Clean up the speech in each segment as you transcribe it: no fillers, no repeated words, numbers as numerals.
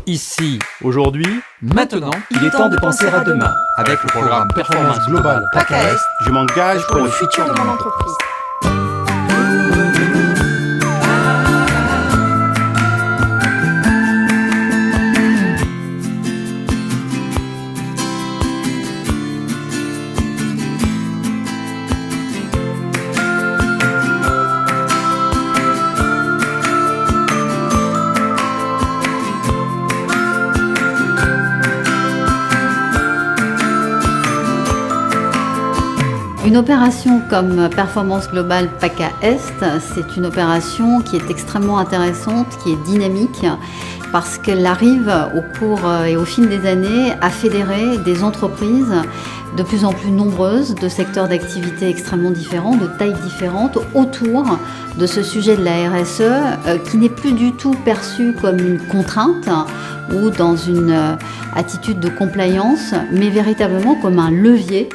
Ici, aujourd'hui, Maintenant, Il est temps de penser à demain. avec le programme Performance Globale PACAEST, je m'engage pour le futur de mon entreprise. Une opération comme Performance Globale PACA Est, c'est une opération qui est extrêmement intéressante, qui est dynamique, parce qu'elle arrive au cours et au fil des années à fédérer des entreprises de plus en plus nombreuses, de secteurs d'activité extrêmement différents, de tailles différentes, autour de ce sujet de la RSE, qui n'est plus du tout perçu comme une contrainte ou dans une attitude de compliance, mais véritablement comme un levier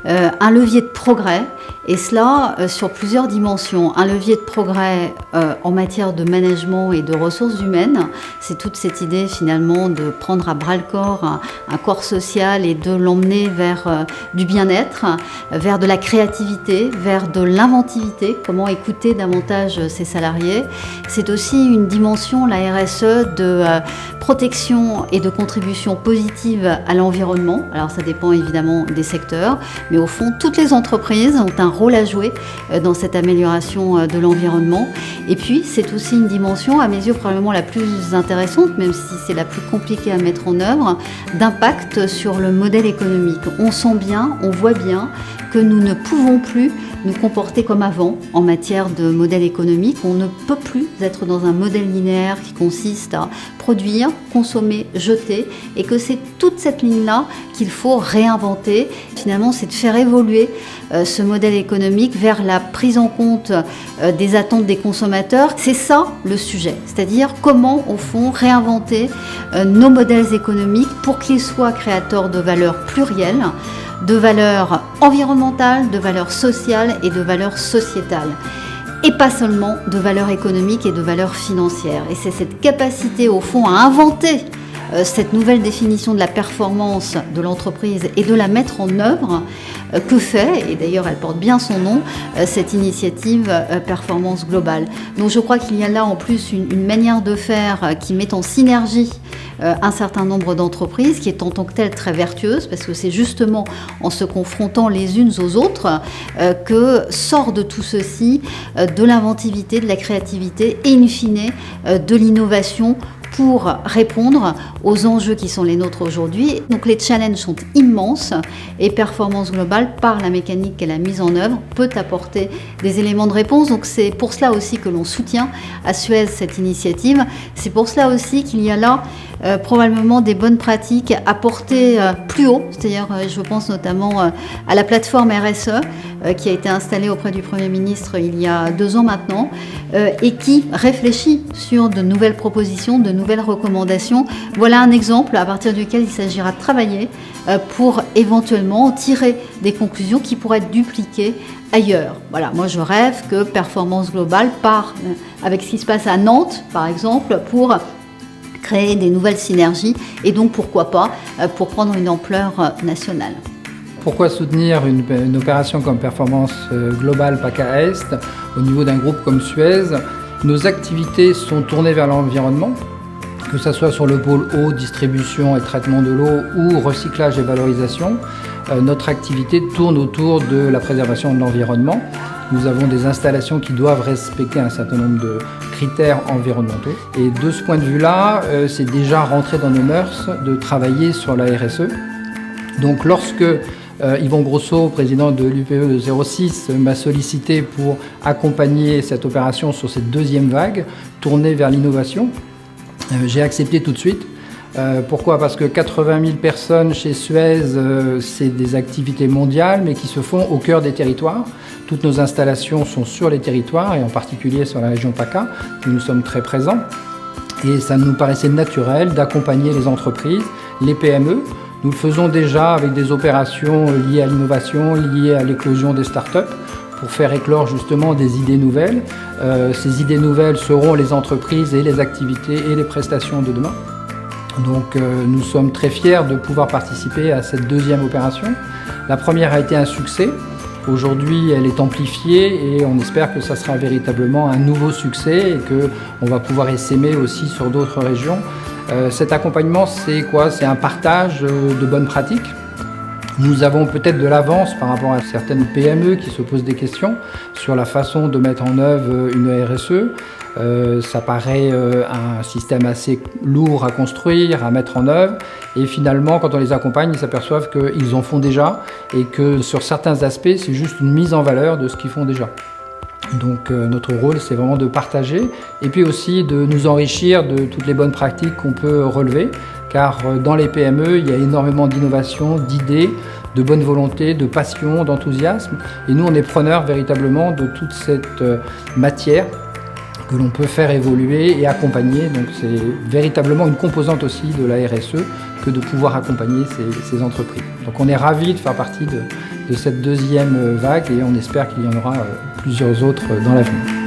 de progrès, et cela sur plusieurs dimensions. Un levier de progrès en matière de management et de ressources humaines. C'est toute cette idée finalement de prendre à bras le corps un corps social et de l'emmener vers du bien-être, vers de la créativité, vers de l'inventivité, comment écouter davantage ses salariés. C'est aussi une dimension, la RSE, de protection et de contribution positive à l'environnement. Alors ça dépend évidemment des secteurs, mais au fond, toutes les entreprises ont un rôle à jouer dans cette amélioration de l'environnement. Et puis, c'est aussi une dimension, à mes yeux, probablement la plus intéressante, même si c'est la plus compliquée à mettre en œuvre, d'impact sur le modèle économique. On sent bien, on voit bien que nous ne pouvons plus nous comporter comme avant en matière de modèle économique. On ne peut plus être dans un modèle linéaire qui consiste à produire, consommer, jeter, et que c'est toute cette ligne-là qu'il faut réinventer. Finalement, c'est de faire évoluer ce modèle économique vers la prise en compte des attentes des consommateurs. C'est ça le sujet, c'est-à-dire comment, au fond, réinventer nos modèles économiques pour qu'ils soient créateurs de valeurs plurielles, de valeurs environnementales, de valeurs sociales et de valeurs sociétales. Et pas seulement de valeurs économiques et de valeurs financières. Et c'est cette capacité, au fond, à inventer cette nouvelle définition de la performance de l'entreprise et de la mettre en œuvre que fait, et d'ailleurs elle porte bien son nom, cette initiative Performance Globale. Donc je crois qu'il y a là en plus une manière de faire qui met en synergie un certain nombre d'entreprises, qui est en tant que telle très vertueuse, parce que c'est justement en se confrontant les unes aux autres que sort de tout ceci de l'inventivité, de la créativité et in fine de l'innovation pour répondre aux enjeux qui sont les nôtres aujourd'hui. Donc les challenges sont immenses et Performance Globale, par la mécanique qu'elle a mise en œuvre, peut apporter des éléments de réponse. Donc c'est pour cela aussi que l'on soutient à Suez cette initiative. C'est pour cela aussi qu'il y a là probablement des bonnes pratiques à porter plus haut. C'est-à-dire, je pense notamment à la plateforme RSE qui a été installée auprès du Premier ministre il y a 2 ans maintenant et qui réfléchit sur de nouvelles propositions, de nouvelles recommandations. Voilà un exemple à partir duquel il s'agira de travailler pour éventuellement tirer des conclusions qui pourraient être dupliquées ailleurs. Voilà, moi je rêve que Performance Globale part avec ce qui se passe à Nantes, par exemple, pour créer des nouvelles synergies et donc pourquoi pas pour prendre une ampleur nationale. Pourquoi soutenir une opération comme Performance Globale PACA Est au niveau d'un groupe comme Suez? Nos activités sont tournées vers l'environnement, que ce soit sur le pôle eau, distribution et traitement de l'eau ou recyclage et valorisation. Notre activité tourne autour de la préservation de l'environnement. Nous avons des installations qui doivent respecter un certain nombre de critères environnementaux. Et de ce point de vue-là, c'est déjà rentré dans nos mœurs de travailler sur la RSE. Donc lorsque Yvon Grosso, président de l'UPE 06, m'a sollicité pour accompagner cette opération sur cette deuxième vague, tournée vers l'innovation, j'ai accepté tout de suite. Pourquoi ? Parce que 80 000 personnes chez Suez, c'est des activités mondiales, mais qui se font au cœur des territoires. Toutes nos installations sont sur les territoires, et en particulier sur la région PACA, où nous sommes très présents. Et ça nous paraissait naturel d'accompagner les entreprises, les PME. Nous le faisons déjà avec des opérations liées à l'innovation, liées à l'éclosion des startups, pour faire éclore justement des idées nouvelles. Ces idées nouvelles seront les entreprises et les activités et les prestations de demain. Donc nous sommes très fiers de pouvoir participer à cette deuxième opération. La première a été un succès. Aujourd'hui, elle est amplifiée et on espère que ça sera véritablement un nouveau succès et qu'on va pouvoir essaimer aussi sur d'autres régions. Cet accompagnement, c'est quoi? C'est un partage de bonnes pratiques. Nous avons peut-être de l'avance par rapport à certaines PME qui se posent des questions sur la façon de mettre en œuvre une RSE. Ça paraît un système assez lourd à construire, à mettre en œuvre. Et finalement, quand on les accompagne, ils s'aperçoivent qu'ils en font déjà et que sur certains aspects, c'est juste une mise en valeur de ce qu'ils font déjà. Donc notre rôle, c'est vraiment de partager et puis aussi de nous enrichir de toutes les bonnes pratiques qu'on peut relever. Car dans les PME, il y a énormément d'innovation, d'idées, de bonne volonté, de passion, d'enthousiasme. Et nous, on est preneurs véritablement de toute cette matière que l'on peut faire évoluer et accompagner. Donc c'est véritablement une composante aussi de la RSE que de pouvoir accompagner ces entreprises. Donc on est ravis de faire partie de cette deuxième vague et on espère qu'il y en aura plusieurs autres dans l'avenir.